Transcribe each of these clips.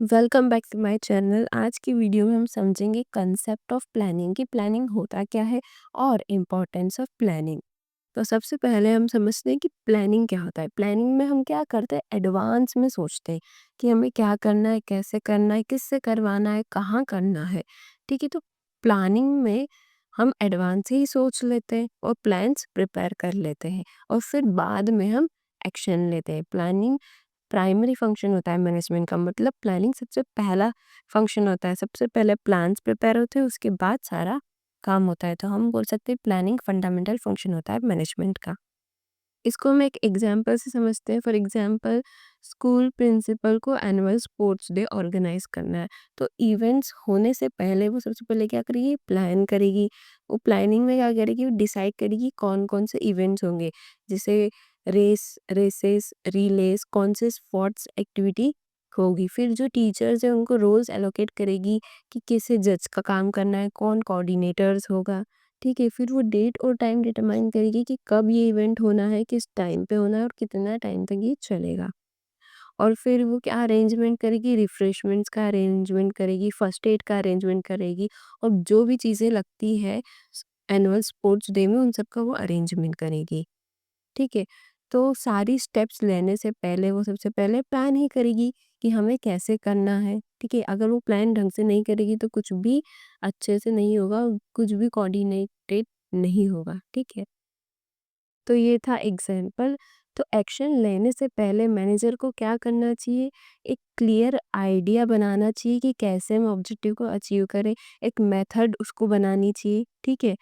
Welcome back to my channel. आज की video में हम समझेंगे कंसेप्ट ऑफ प्लानिंग कि प्लानिंग होता क्या है और इम्पोर्टेंस ऑफ प्लानिंग। तो सबसे पहले हम समझते हैं कि प्लानिंग क्या होता है। प्लानिंग में हम क्या करते हैं, एडवांस में सोचते हैं कि हमें क्या करना है, कैसे करना है, किससे करवाना है, कहाँ करना है। ठीक है, तो प्लानिंग में हम एडवांस ही सोच लेते हैं और प्लान्स प्रिपेयर कर लेते हैं और फिर बाद में हम एक्शन लेते हैं। प्लानिंग प्राइमरी फंक्शन होता है मैनेजमेंट का, मतलब प्लानिंग सबसे पहला फंक्शन होता है। सबसे पहले प्लान्स प्रिपेयर होते हैं, उसके बाद सारा काम होता है। तो हम बोल सकते हैं प्लानिंग फंडामेंटल फंक्शन होता है मैनेजमेंट का। इसको हम एक एग्जाम्पल से समझते हैं। फॉर एग्जाम्पल, स्कूल प्रिंसिपल को एनुअल स्पोर्ट्स डे ऑर्गेनाइज करना है। तो इवेंट्स होने से पहले वो सबसे पहले क्या करेगी, प्लान करेगी। वो प्लानिंग में क्या करेगी, वो डिसाइड करेगी कौन कौन से इवेंट्स होंगे, जैसे रेसेस, रिलेस, कौन से स्पोर्ट्स एक्टिविटी होगी। फिर जो टीचर्स हैं उनको रोल्स एलोकेट करेगी कि किसे जज का काम करना है, कौन कोऑर्डिनेटर्स होगा। ठीक है, फिर वो डेट और टाइम डिटरमाइन करेगी कि कब ये इवेंट होना है, किस टाइम पे होना है और कितना टाइम तक ये चलेगा। और फिर वो क्या अरेंजमेंट करेगी, रिफ्रेशमेंट्स का अरेंजमेंट करेगी, फर्स्ट एड का अरेंजमेंट करेगी और जो भी चीज़ें लगती है एनुअल स्पोर्ट्स डे में उन सब का वो अरेंजमेंट करेगी। ठीक है, तो सारी स्टेप्स लेने से पहले वो सबसे पहले प्लान ही करेगी कि हमें कैसे करना है। ठीक है, अगर वो प्लान ढंग से नहीं करेगी तो कुछ भी अच्छे से नहीं होगा, कुछ भी कोऑर्डिनेटेड नहीं होगा। ठीक है, तो ये था एग्जाम्पल। तो एक्शन लेने से पहले मैनेजर को क्या करना चाहिए, एक क्लियर आइडिया बनाना चाहिए कि कैसे हम ऑब्जेक्टिव को अचीव करें। एक मेथड उसको बनानी चाहिए। ठीक है,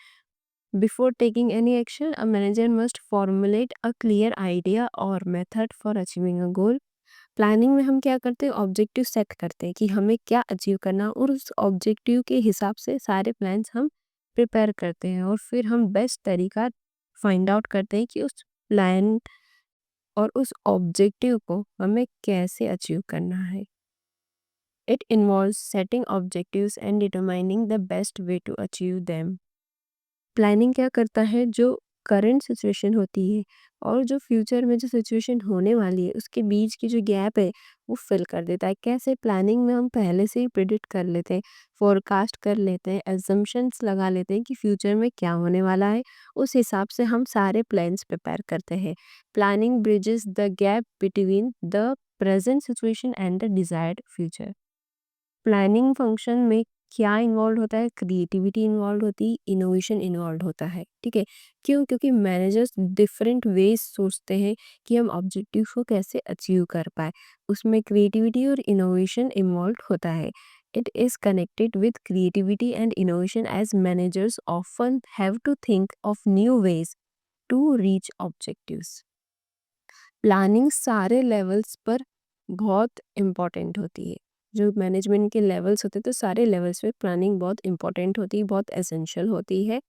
before taking any action a manager must formulate a clear idea और method for achieving a goal. Planning में हम क्या करते हैं, ऑब्जेक्टिव सेट करते हैं कि हमें क्या अचीव करना और उस ऑब्जेक्टिव के हिसाब से सारे प्लान्स हम प्रिपेयर करते हैं और फिर हम बेस्ट तरीका फाइंड आउट करते हैं कि उस प्लान और उस ऑब्जेक्टिव को हमें कैसे अचीव करना है। It involves setting objectives and determining the best way to achieve them. Planning क्या करता है, जो करंट सिचुएशन होती है और जो फ्यूचर में जो सिचुएशन होने वाली है उसके बीच की जो गैप है वो फिल कर देता है। कैसे, प्लानिंग में हम पहले से ही प्रिडिक्ट कर लेते हैं, फोरकास्ट कर लेते हैं, एजम्पशंस लगा लेते हैं कि फ्यूचर में क्या होने वाला है। उस हिसाब से हम सारे प्लान्स प्रिपेयर करते हैं। Planning bridges the gap between the present situation and the desired future. Planning function में क्या इन्वॉल्व होता है, क्रिएटिविटी इन्वॉल्व होती है, इनोवेशन इन्वॉल्व होता है। ठीक है, क्यों, क्योंकि मैनेजर्स डिफरेंट वेज सोचते हैं कि हम ऑब्जेक्टिव को कैसे अचीव कर पाए। उसमें क्रिएटिविटी और इनोवेशन इन्वॉल्व होता है। It is connected with creativity and innovation as managers often have to think of new ways to reach objectives. Planning सारे लेवल्स पर बहुत इम्पॉर्टेंट होती है। जो मैनेजमेंट के लेवल्स होते हैं तो सारे लेवल्स पे प्लानिंग बहुत इम्पॉर्टेंट होती है, बहुत एसेंशियल होती है।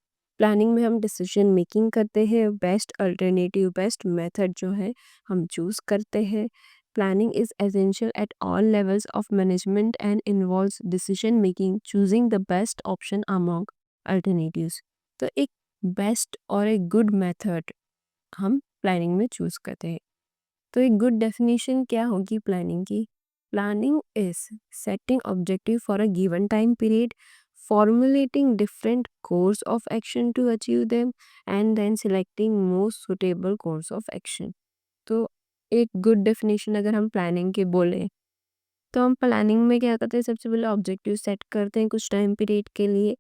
प्लानिंग में हम डिसीजन मेकिंग करते हैं, बेस्ट अल्टरनेटिव, बेस्ट मेथड जो है हम चूज़ करते हैं। Planning is essential at all levels of management and involves decision making, choosing the best option among alternatives. तो एक बेस्ट और एक गुड मेथड हम प्लानिंग में चूज़ करते हैं। तो एक गुड डेफिनेशन क्या होगी प्लानिंग की? Planning is setting objective for a given time period, formulating different course of action to achieve them, and then selecting most suitable course of action। तो एक गुड डेफिनेशन अगर हम प्लानिंग की बोलें तो हम प्लानिंग में क्या करते हैं, सबसे पहले ऑब्जेक्टिव सेट करते हैं कुछ टाइम पीरियड के लिए।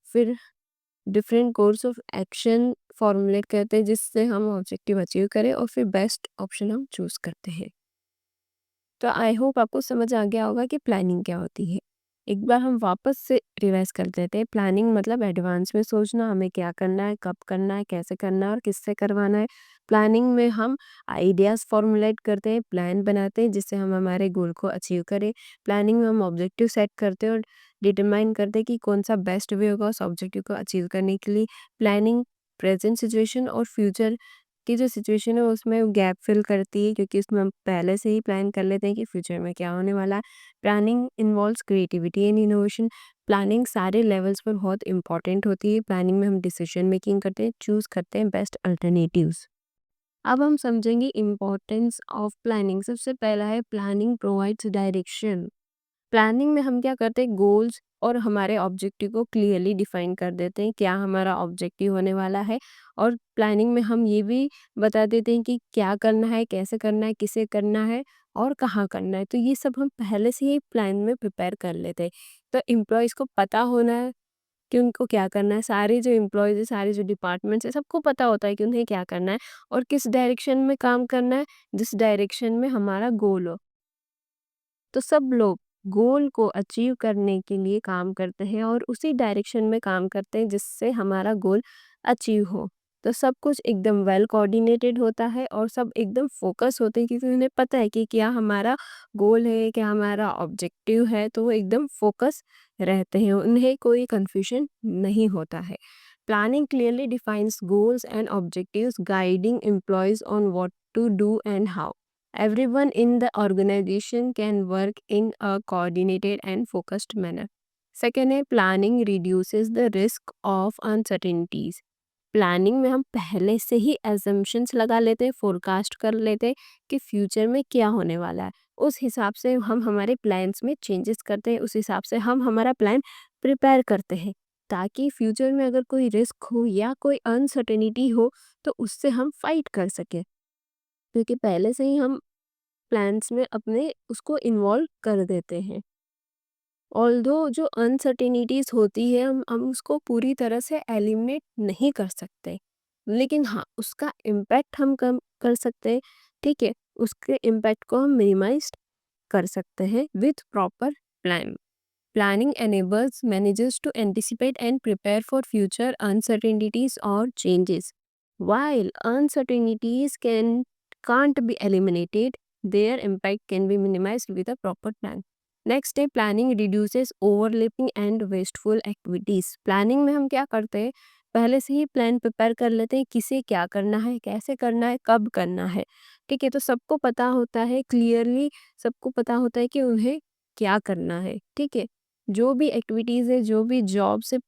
फिर different course of action formulate करते हैं जिससे हम ऑब्जेक्टिव अचीव करें और फिर बेस्ट ऑप्शन हम चूज़ करते हैं। तो आई होप आपको समझ आ गया होगा कि प्लानिंग क्या होती है। एक बार हम वापस से रिवाइज कर देते हैं। प्लानिंग मतलब एडवांस में सोचना, हमें क्या करना है, कब करना है, कैसे करना है और किससे करवाना है। प्लानिंग में हम आइडियाज़ फॉर्मुलेट करते हैं, प्लान बनाते हैं जिससे हम हमारे गोल को अचीव करें। प्लानिंग में हम ऑब्जेक्टिव सेट करते हैं और डिटरमाइन करते हैं कि कौन सा बेस्ट वे होगा उस ऑब्जेक्टिव को अचीव करने के लिए। प्लानिंग प्रेजेंट सिचुएशन और फ्यूचर की जो सिचुएशन है उसमें गैप फिल करती है, क्योंकि उसमें हम पहले से ही प्लान कर लेते हैं कि फ्यूचर में क्या होने वाला है। Planning involves creativity and innovation. Planning सारे लेवल्स पर बहुत इंपॉर्टेंट होती है। प्लानिंग में हम डिसीजन मेकिंग करते हैं, चूज़ करते हैं बेस्ट अल्टरनेटिव्स। अब हम समझेंगे इम्पोर्टेंस ऑफ प्लानिंग। सबसे पहला है, प्लानिंग प्रोवाइड्स डायरेक्शन। प्लानिंग में हम क्या करते हैं, गोल्स और हमारे ऑब्जेक्टिव को क्लियरली डिफाइन कर देते हैं, क्या हमारा ऑब्जेक्टिव होने वाला है। और प्लानिंग में हम ये भी बता देते हैं कि क्या करना है, कैसे करना है, किसे करना है और कहाँ करना है। तो ये सब हम पहले से ही प्लान में प्रिपेयर कर लेते हैं। तो एम्प्लॉयज़ को पता होना है कि उनको क्या करना है। सारे जो एम्प्लॉयज़ हैं, सारे जो डिपार्टमेंट्स हैं, सबको पता होता है कि उन्हें क्या करना है और किस डायरेक्शन में काम करना है, जिस डायरेक्शन में हमारा गोल हो। तो सब लोग गोल को अचीव करने के लिए काम करते हैं और उसी डायरेक्शन में काम करते हैं जिससे हमारा गोल अचीव हो। तो सब कुछ एकदम वेल कोऑर्डिनेटेड होता है और सब एकदम फोकस होते हैं क्योंकि उन्हें पता है कि क्या हमारा गोल है, क्या हमारा ऑब्जेक्टिव है। तो वो एकदम फोकस रहते हैं, उन्हें कोई कंफ्यूजन नहीं होता है। Planning clearly defines goals and objectives, guiding employees on what to do and how. Everyone in the organization can work in a coordinated and focused manner. Second है, planning reduces the risk of uncertainties. Planning में हम पहले से ही assumptions लगा लेते हैं, forecast कर लेते हैं कि फ्यूचर में क्या होने वाला है। उस हिसाब से हम हमारे प्लान्स में चेंजेस करते हैं, उस हिसाब से हम हमारा प्लान प्रिपेयर करते हैं ताकि फ्यूचर में अगर कोई रिस्क हो या कोई अनसर्टेनिटी हो तो उससे हम फाइट कर सकें, क्योंकि पहले से ही हम प्लान्स में अपने उसको इन्वॉल्व कर देते हैं। ऑल्दो जो अनसर्टेनिटीज़ होती है हम उसको पूरी तरह से एलिमिनेट नहीं कर सकते, लेकिन हाँ, उसका इम्पैक्ट हम कम कर सकते हैं। ठीक है, उसके इम्पैक्ट को हम मिनिमाइज़ कर सकते हैं with proper plan. Planning enables managers to anticipate and prepare for future uncertainties or changes. While uncertainties can't be eliminated, their impact can be minimized with a proper plan. Next step, planning reduces overlapping and wasteful activities. Planning में हम क्या करते हैं, पहले से ही plan prepare कर लेते हैं, किसे क्या करना है, कैसे करना है, कब करना है। ठीक है, तो सबको पता होता है क्लियरली, सबको पता होता है कि उन्हें क्या करना है। ठीक है, जो भी एक्टिविटीज़ है, जो भी जॉब्स है,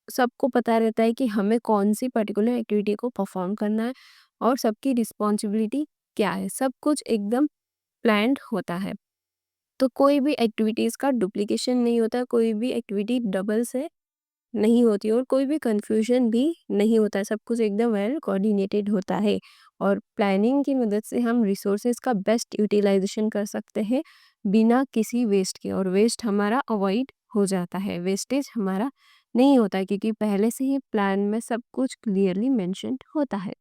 सबको पता रहता है कि हमें कौन-सी पर्टिकुलर एक्टिविटी को परफ़ॉर्म करना है और सबकी रिस्पॉन्सिबिलिटी क्या है। सब कुछ एकदम प्लान्ड होता है। तो कोई भी एक्टिविटीज़ का डुप्लीकेशन नहीं होता, कोई भी एक्टिविटी डबल से नहीं होती और कोई भी कन्फ्यूजन भी नहीं होता है। सब कुछ एकदम वेल कोऑर्डिनेटेड होता है और प्लानिंग की मदद से हम रिसोर्सेज का बेस्ट यूटिलाइजेशन कर सकते हैं बिना किसी वेस्ट के, और वेस्ट हमारा अवॉइड हो जाता है, वेस्टेज हमारा नहीं होता है क्योंकि पहले से ही प्लान में सब कुछ क्लियरली मेंशन्ड होता है।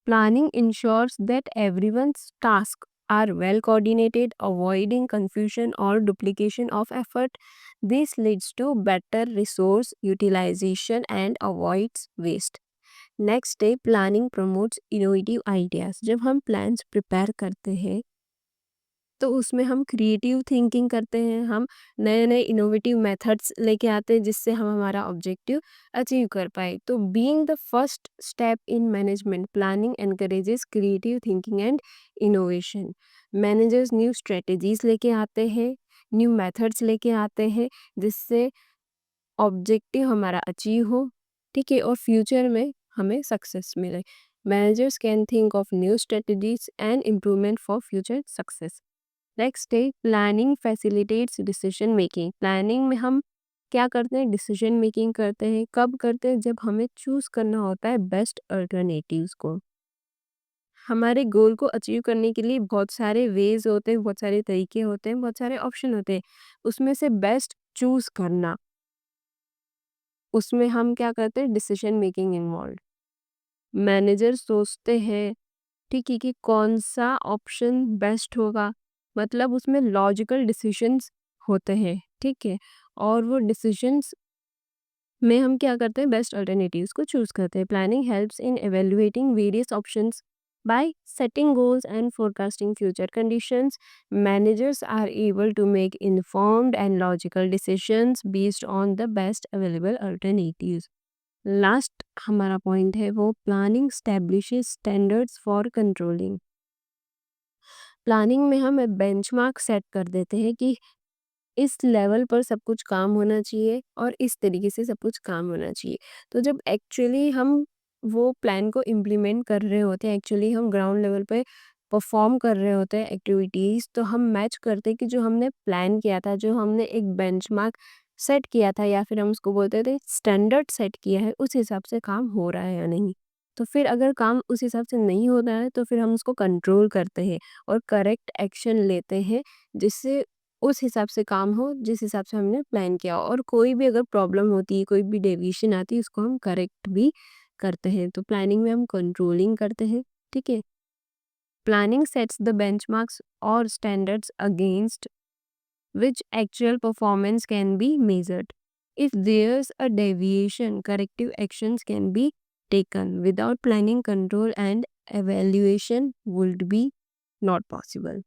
Planning ensures that everyone's tasks are well coordinated, avoiding confusion or duplication of effort. This leads to better resource utilization and avoids waste. Next day, planning promotes innovative ideas. जब हम plans prepare करते हैं तो उसमें हम creative thinking करते हैं, हम नए नए इनोवेटिव मेथड्स लेके आते हैं जिससे हम हमारा ऑब्जेक्टिव अचीव कर पाए। तो being the first step in management, planning encourages creative thinking and innovation. Managers new strategies लेके आते हैं, न्यू मेथड्स लेके आते हैं जिससे ऑब्जेक्टिव हमारा अचीव हो। ठीक है, और फ्यूचर में हमें सक्सेस मिले। Managers can think of new strategies and improvement for future success. Next है, planning facilitates decision making. Planning में हम क्या करते हैं, डिसीजन मेकिंग करते हैं। कब करते हैं, जब हमें चूज करना होता है बेस्ट अल्टरनेटिव्स को। हमारे गोल को अचीव करने के लिए बहुत सारे वेज होते हैं, बहुत सारे तरीके होते हैं, बहुत सारे ऑप्शन होते हैं, उसमें से बेस्ट चूज करना, उसमें हम क्या करते हैं, डिसीजन मेकिंग इन्वॉल्व। मैनेजर सोचते हैं, ठीक है, कि कौन सा ऑप्शन बेस्ट होगा, मतलब उसमें लॉजिकल डिसीजंस होते हैं। ठीक है, और वो डिसीजंस में हम क्या करते हैं, बेस्ट अल्टरनेटिव्स को चूज करते हैं। Planning helps in evaluating various options by setting goals and forecasting future conditions. Managers are able to make informed and logical decisions based on the best available alternatives. Last हमारा point है वो, planning establishes standards for controlling. Planning में हम benchmark set कर देते हैं कि इस लेवल पर सब कुछ काम होना चाहिए और इस तरीके से सब कुछ काम होना चाहिए। तो जब एक्चुअली हम वो प्लान को इम्प्लीमेंट कर रहे होते हैं, एक्चुअली हम ग्राउंड लेवल पे परफॉर्म कर रहे होते हैं एक्टिविटीज़, तो हम मैच करते हैं कि जो हमने प्लान किया था, जो हमने एक बेंचमार्क सेट किया था या फिर हम उसको बोलते थे स्टैंडर्ड सेट किया है, उस हिसाब से काम हो रहा है या नहीं। तो फिर अगर काम उस हिसाब से नहीं हो रहा है तो फिर हम उसको कंट्रोल करते हैं और करेक्ट एक्शन लेते हैं, जिससे उस हिसाब से काम हो जिस हिसाब से हमने प्लान किया हो। और कोई भी अगर प्रॉब्लम होती है, कोई भी डेविएशन आती है, उसको हम करेक्ट भी करते हैं। तो प्लानिंग में हम कंट्रोलिंग करते हैं, ठीक है। प्लानिंग सेट्स द बेंचमार्क्स और standards against which actual performance can be measured. If there's a deviation, corrective actions can be taken. Without planning, control and evaluation would be not possible.